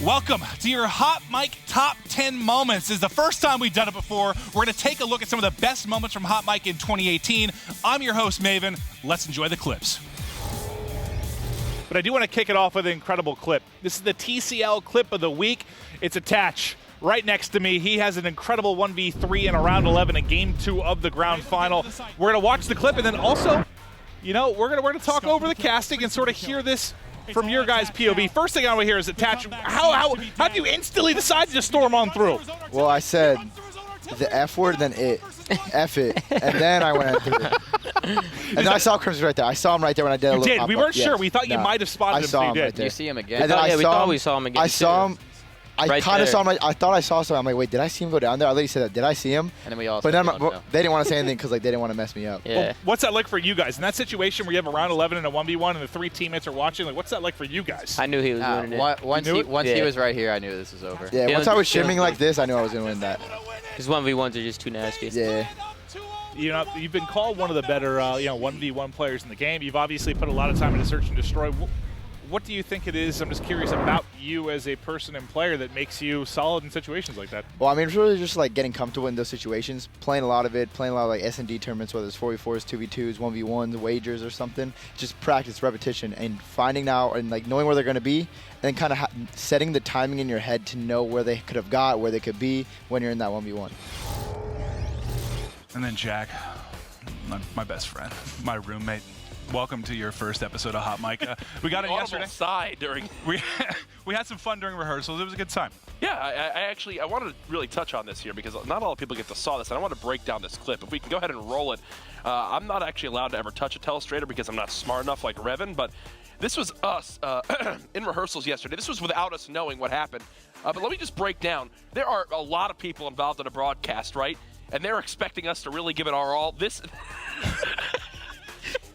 Welcome to your Hot Mic Top 10 Moments. This is the first time we've done it before. We're going to take a look at some of the best moments from Hot Mic in 2018. I'm your host, Maven. Let's enjoy the clips. But I do want to kick it off with an incredible clip. This is the TCL Clip of the week. It's Attach right next to me. He has an incredible 1v3 in a round 11 in game 2 of the grand final. We're going to watch the clip and then also, you know, we're going to talk over the casting and sort of hear this from your guys' POV. First thing I want to hear is Attach. How do you instantly decide to just storm on through? Well, I said the F word, then it. F it. And then I went through it. And then I saw Crimsix right there. I saw him right there when I did a little pop-up. We weren't sure. Yes. We thought you might have spotted him, so you did. Right there. You see him again? And then we thought we saw him again. I saw him. I Right kind of there. saw him. I thought I saw something. I'm like, wait, did I see him go down there? I literally said that. Did I see him? And then we all But said, then no. they didn't want to say anything because like they didn't want to mess me up. Yeah. Well, what's that like for you guys? In that situation where you have a round 11 and a 1v1 and the 3 teammates are watching, like what's that like for you guys? I knew he was winning it. Once he was right here, I knew this was over. Yeah, once I was shimming like this, I knew I was going to win that. His 1v1s are just too nasty. Yeah. You know, you've been called one of the better, 1v1 players in the game. You've obviously put a lot of time into search and destroy. What do you think it is? I'm just curious about you as a person and player that makes you solid in situations like that. Well, I mean, it's really just like getting comfortable in those situations, playing a lot of it, playing a lot of like S&D tournaments, whether it's 4v4s, 2v2s, 1v1s, wagers or something. Just practice, repetition, and finding out and like knowing where they're going to be, and then kind of setting the timing in your head to know where they could have got, where they could be when you're in that 1v1. And then Jack, my best friend, my roommate. Welcome to your first episode of Hot Mic. We got it yesterday. Side during We had some fun during rehearsals. It was a good time. Yeah, I wanted to really touch on this here because not a lot of people get to saw this, and I want to break down this clip. If we can go ahead and roll it. I'm not actually allowed to ever touch a telestrator because I'm not smart enough like Revan, but this was us in rehearsals yesterday. This was without us knowing what happened. But let me just break down. There are a lot of people involved in a broadcast, right? And they're expecting us to really give it our all. This...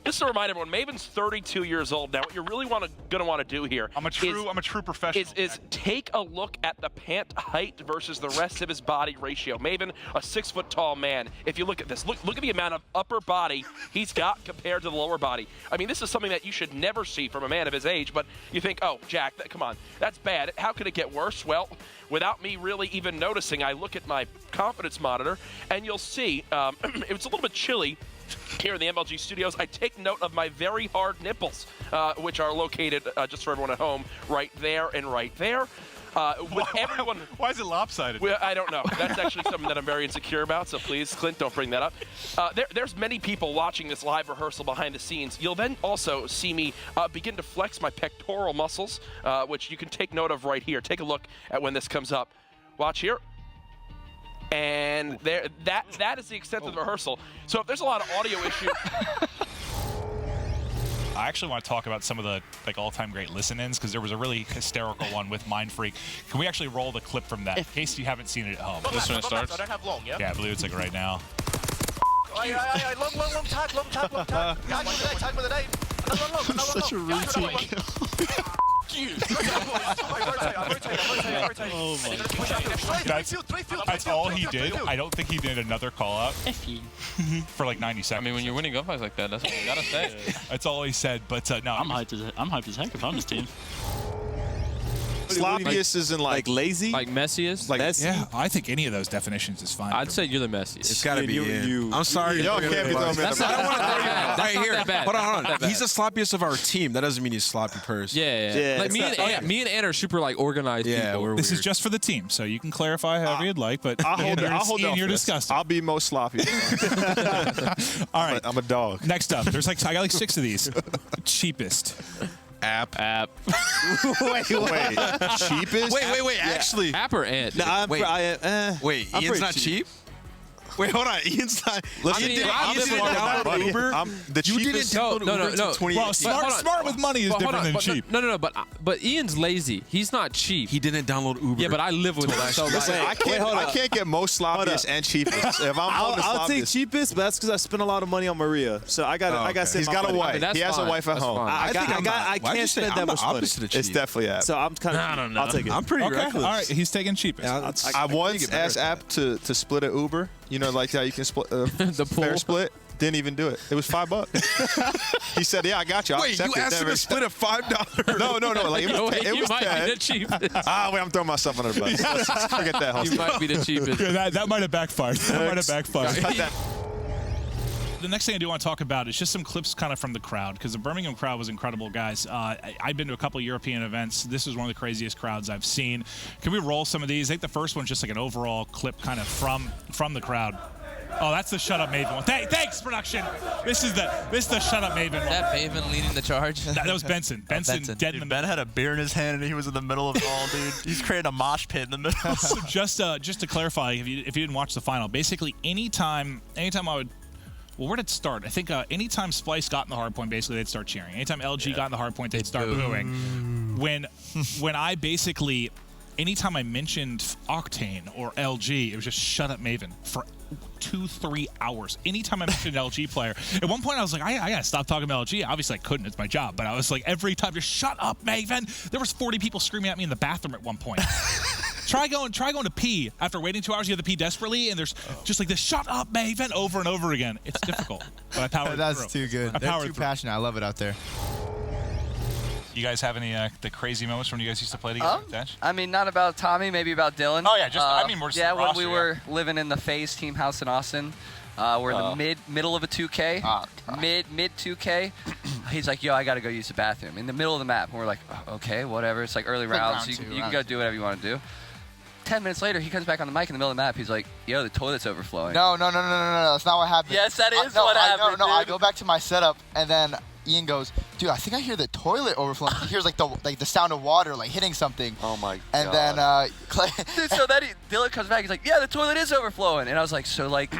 Just to remind everyone, Maven's 32 years old now. What you're really going to want to do here I'm a true professional. is take a look at the pant height versus the rest of his body ratio. Maven, a 6-foot-tall man. If you look at this, look at the amount of upper body he's got compared to the lower body. I mean, this is something that you should never see from a man of his age, but you think, oh, Jack, come on, that's bad. How could it get worse? Well, without me really even noticing, I look at my confidence monitor, and you'll see it's a little bit chilly here in the MLG studios. I take note of my very hard nipples, which are located, just for everyone at home, right there and right there. Why is it lopsided? I don't know. That's actually something that I'm very insecure about, so please, Clint, don't bring that up. There's many people watching this live rehearsal behind the scenes. You'll then also see me begin to flex my pectoral muscles, which you can take note of right here. Take a look at when this comes up. Watch here. And that is the extent of the rehearsal. So if there's a lot of audio issues... I actually want to talk about some of the all-time great listen-ins because there was a really hysterical one with Mind Freak. Can we actually roll the clip from that in case you haven't seen it at home? This one starts. I don't have long, yeah? Yeah, I believe it's like right now. Long tag. Tag with a name. Such a routine kill. That's all he did. I don't think he did another call-out for like 90 seconds. I mean, when you're winning gunfights like that, that's what you gotta say. That's all he said, but no. I'm hyped as heck if I'm his team. Sloppiest isn't like lazy? Like messiest? Like messy? Yeah, I think any of those definitions is fine. I'd say you're the messiest. It's gotta be you. I'm sorry. Y'all can't be throwing me That's not right here. that bad. Hold on. That He's the sloppiest of our team. That doesn't mean he's a sloppy person. Yeah. Like me and Ant are super like organized people. This is just for the team, so you can clarify however you'd like, but I'll hold Ian, on you're for this. disgusting. I'll be most sloppy. All right. I'm a dog. Next up, I got like 6 of these. Cheapest. App. Wait. Cheapest? Wait. Actually. App or Ant? Nah, Wait, Ian's not cheap? Wait, hold on. Ian's not. Listen, Ian I'm didn't smart download about Uber. The You cheapest. didn't. No. Well, smart with money is different than cheap. No. But Ian's lazy. He's not cheap. He didn't download Uber. Yeah, but I live with him. So Listen, I can't get most sloppiest and cheapest. If I'll take cheapest, but that's because I spent a lot of money on Maria. So I got He's got a wife. He has a wife at home. I can't spend that much money. It's definitely App. So I'm kind of. I don't know. I'll take it. I'm pretty Okay, reckless. all right, he's taking cheapest. I once asked App to split an Uber. You know, like how you can split The pool. fair split. Didn't even do it. It was $5. He said, "Yeah, I got you." I'll Wait, accept you it. asked him to split a $5? No. Like it was, it you was might 10. be the cheapest. Wait, I'm throwing myself under the bus. Let's forget that. You might be the cheapest. Yeah, that might have backfired. That might have backfired. Cut that. The next thing I do want to talk about is just some clips kind of from the crowd, because the Birmingham crowd was incredible, guys. I've been to a couple European events. This is one of the craziest crowds I've seen. Can we roll some of these? I think the first one's just like an overall clip kind of from the crowd. Oh, that's the Shut Up Maven one. Thanks, production. This is the Shut Up Maven one. That Maven leading the charge? That was Benson. Benson dead in the Ben had a beer in his hand and he was in the middle of it all, dude. He's creating a mosh pit in the middle. So just to clarify, if you didn't watch the final, basically anytime I would. Well, where did it start? I think anytime Splice got in the hard point, basically they'd start cheering. Anytime LG got in the hard point, they'd start booing. When anytime I mentioned Octane or LG, it was just Shut Up Maven for 2-3 hours. Anytime I mentioned an LG player, at one point I was like, I gotta stop talking about LG. Obviously I couldn't, it's my job, but I was like, every time, just shut up, Maven. There was 40 people screaming at me in the bathroom at one point. Try going to pee. After waiting 2 hours, you have to pee desperately, and there's just like this "Shut up, Maven" over and over again. It's difficult, but I powered through. That's too good. They're too passionate. I love it out there. You guys have any the crazy moments when you guys used to play together? Attach? I mean, not about Tommy, maybe about Dylan. Oh yeah, just I mean, we're just yeah, the when roster, we were living in the FaZe team house in Austin. We're in the middle of a 2K, mid 2K. He's like, "Yo, I gotta go use the bathroom in the middle of the map." And we're like, oh, "Okay, whatever." It's like early rounds, you can go do whatever you want to do. 10 minutes later, he comes back on the mic in the middle of the map. He's like, "Yo, the toilet's overflowing." No. That's not what happened. Yes, that is what happened. No, I go back to my setup, and then Ian goes, "Dude, I think I hear the toilet overflowing." He hears like the sound of water like hitting something. Oh my god. And then Clay. Dude, so then Dylan comes back. He's like, "Yeah, the toilet is overflowing." And I was like, "So like,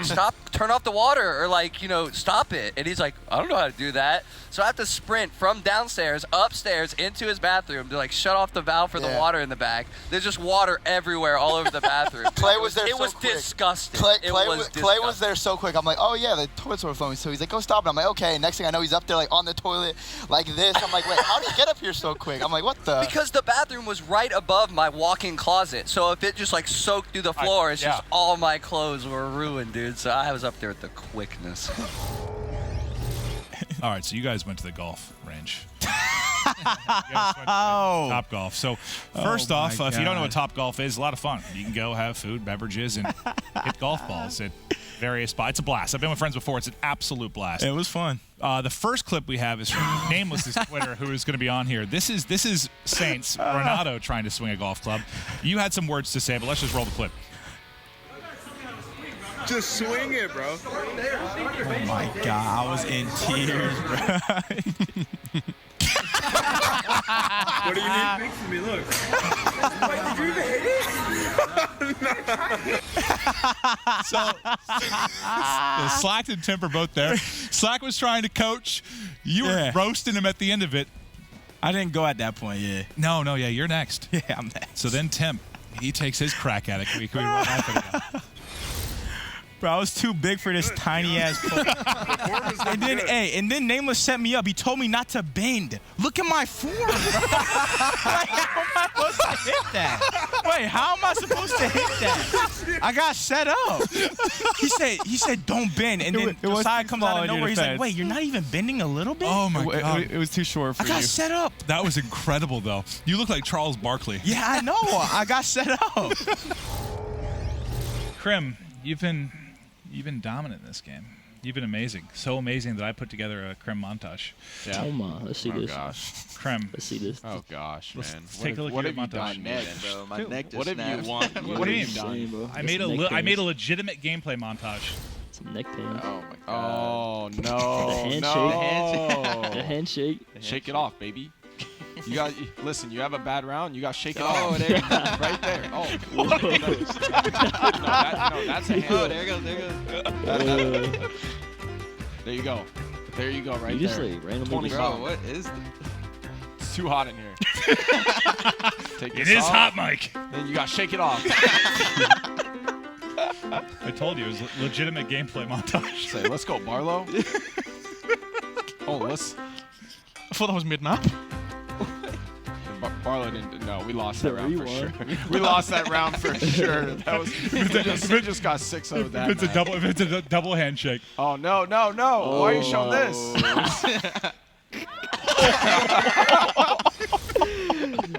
turn off the water, or like, stop it." And he's like, "I don't know how to do that." So I have to sprint from downstairs upstairs into his bathroom to like shut off the valve for the water in the back. There's just water everywhere all over the bathroom. Clay was there. It so was quick. disgusting. Clay was there so quick. I'm like, "Oh yeah, the toilet's overflowing." So he's like, "Go stop it." I'm like, "Okay." Next thing I know, he's up there like on the toilet like this. I'm like, "Wait, how did he get up here so quick?" I'm like, "What the?" Because the bathroom was right above my walk-in closet. So if it just like soaked through the floor, it's just all my clothes were ruined, dude. So I was up there with the quickness. All right, so you guys went to the golf range. Top Golf. So first off, if you don't know what Top Golf is, a lot of fun. You can go have food, beverages, and hit golf balls at various spots. It's a blast. I've been with friends before. It's an absolute blast. It was fun. The first clip we have is from Nameless's Twitter, who is going to be on here. This is Saints Renato trying to swing a golf club. You had some words to say, but let's just roll the clip. Just swing it, bro. Oh my god, I was in tears, bro. What do you need? Fix me, look. Wait, did you even hit it? So Slack and Timp are both there. Slack was trying to coach. You were roasting him at the end of it. I didn't go at that point, yeah. No, you're next. Yeah, I'm next. So then Timp, he takes his crack at it. Can we roll that again? Bro, I was too big for this tiny ass pole. and then Nameless set me up. He told me not to bend. Look at my form, bro. Like, how am I supposed to hit that? Wait, how am I supposed to hit that? I got set up. He said don't bend, and then Josiah comes out of nowhere. He's like, wait, you're not even bending a little bit? Oh my god, it was too short for you. I got set up. That was incredible, though. You look like Charles Barkley. Yeah, I know. I got set up. Crim, you've been dominant in this game. You've been amazing. So amazing that I put together a Crim montage. Yeah. Oh my, let's see this. Oh gosh. Crim. Let's see this. Oh gosh, man. Take a look at your montage. Bro, my neck just What have you snapped. won? What do you mean? I made a legitimate gameplay montage. Some neck pain. Oh my god. Oh no. The handshake. No. The handshake. Shake it off, baby. You got listen. You have a bad round. You got to shake it off. There you go. Right there. Oh, no, that's a hand. Oh, there it goes. There it goes. There you go. There you go. Right You just there. like randomly. 20 Bro, what is this? It's too hot in here. Take It this is off. hot, Mike. Then you got to shake it off. I told you it was a legitimate gameplay montage. Say, let's go, Barlow. Oh, let's. I thought that was mid-map. Barlow didn't. No, we lost that round for sure. We lost that round for sure. That was. We just got 6-0 that. If it's a double handshake. Oh no. Why are you showing this?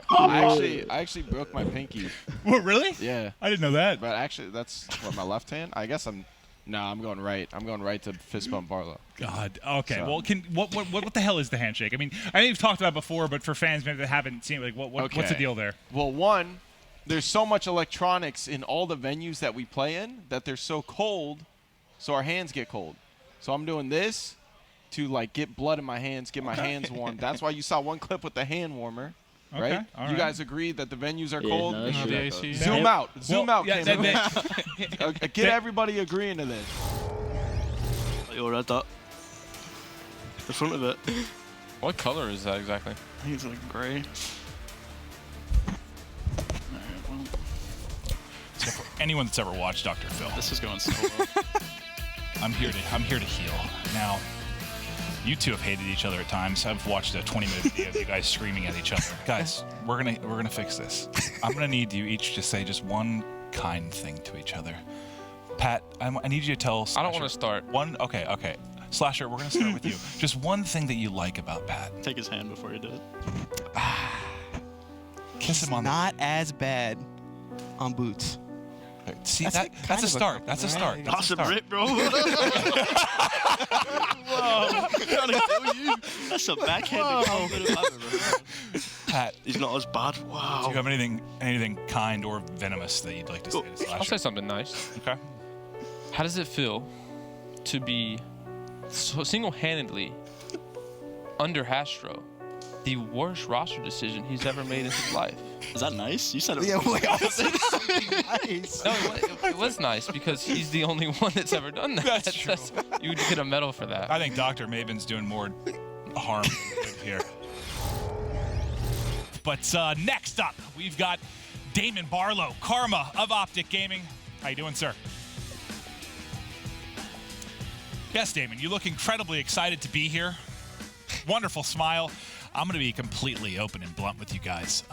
I actually broke my pinky. What, really? Yeah. I didn't know that. But actually, that's what, my left hand. I guess I'm going right. I'm going right to fist bump Barlow. God. Okay. So. Well, what the hell is the handshake? I mean, I think we've talked about it before, but for fans maybe that haven't seen it, like, what's the deal there? Well, one, there's so much electronics in all the venues that we play in that they're so cold, so our hands get cold. So I'm doing this to like get blood in my hands, get my hands warm. That's why you saw one clip with the hand warmer. Okay, right? all You right. guys agree that the venues are cold? No, Zoom out. Zoom out, yeah, Cameron. Get everybody agreeing to this. You read that. The front of it. What color is that exactly? I think it's like grey. So for anyone that's ever watched Dr. Phil, This is going solo. I'm here to heal. Now, you two have hated each other at times. I've watched a 20-minute video of you guys screaming at each other. Guys, we're gonna fix this. I'm gonna need you each to say just one kind thing to each other. Pat, I need you to tell Slasher. I don't want to start. Okay. Slasher, we're gonna start with you. Just one thing that you like about Pat. Take his hand before you do it. Kiss him on not as bad on boots. See, that's a start. That's a start. That's a rip, bro. Whoa. That's a backhanded compliment I've ever heard. Pat, he's not as bad. Wow. Do you have anything kind or venomous that you'd like to say to Slasher? I'll say something nice. Okay. How does it feel to be so single-handedly under Hastro, the worst roster decision he's ever made in his life? Is that nice? You said it. Yeah, wait, I said something nice. No, it was nice because he's the only one that's ever done that. That's true. You would get a medal for that. I think Dr. Mavens doing more harm than good here. But next up, we've got Damon Barlow, Karma of OpTic Gaming. How you doing, sir? Yes, Damon, you look incredibly excited to be here. Wonderful smile. I'm going to be completely open and blunt with you guys.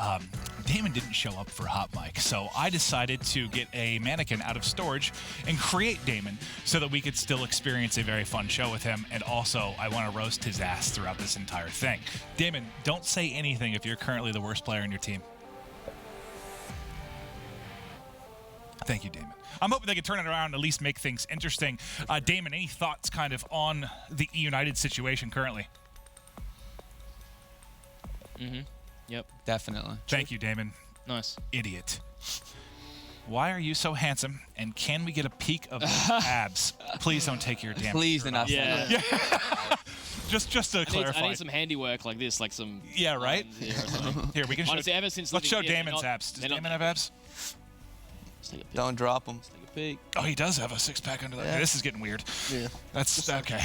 Damon didn't show up for Hot Mic, so I decided to get a mannequin out of storage and create Damon so that we could still experience a very fun show with him, and also I want to roast his ass throughout this entire thing. Damon, don't say anything if you're currently the worst player in your team. Thank you, Damon. I'm hoping they can turn it around and at least make things interesting. Damon, any thoughts kind of on the E-United situation currently? Mm-hmm. Yep. Definitely. Thank you, Damon. Nice. Idiot. Why are you so handsome? And can we get a peek of those abs? Please don't take your damn. Please do not. Yeah. Just to clarify. I need some handiwork like this, like some. Yeah, right. Here, we can show. Honestly, ever since let's show Damon's abs. Does Damon have abs? Don't drop them. Let's take a peek. Oh, he does have a six-pack under that. Yeah. This is getting weird. Yeah. That's okay.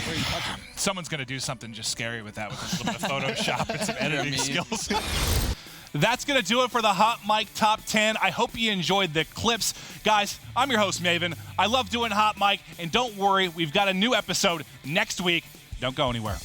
Someone's going to do something just scary with that, with a little bit of Photoshop and some editing skills. That's going to do it for the Hot Mic Top 10. I hope you enjoyed the clips. Guys, I'm your host, Maven. I love doing Hot Mic, and don't worry, we've got a new episode next week. Don't go anywhere.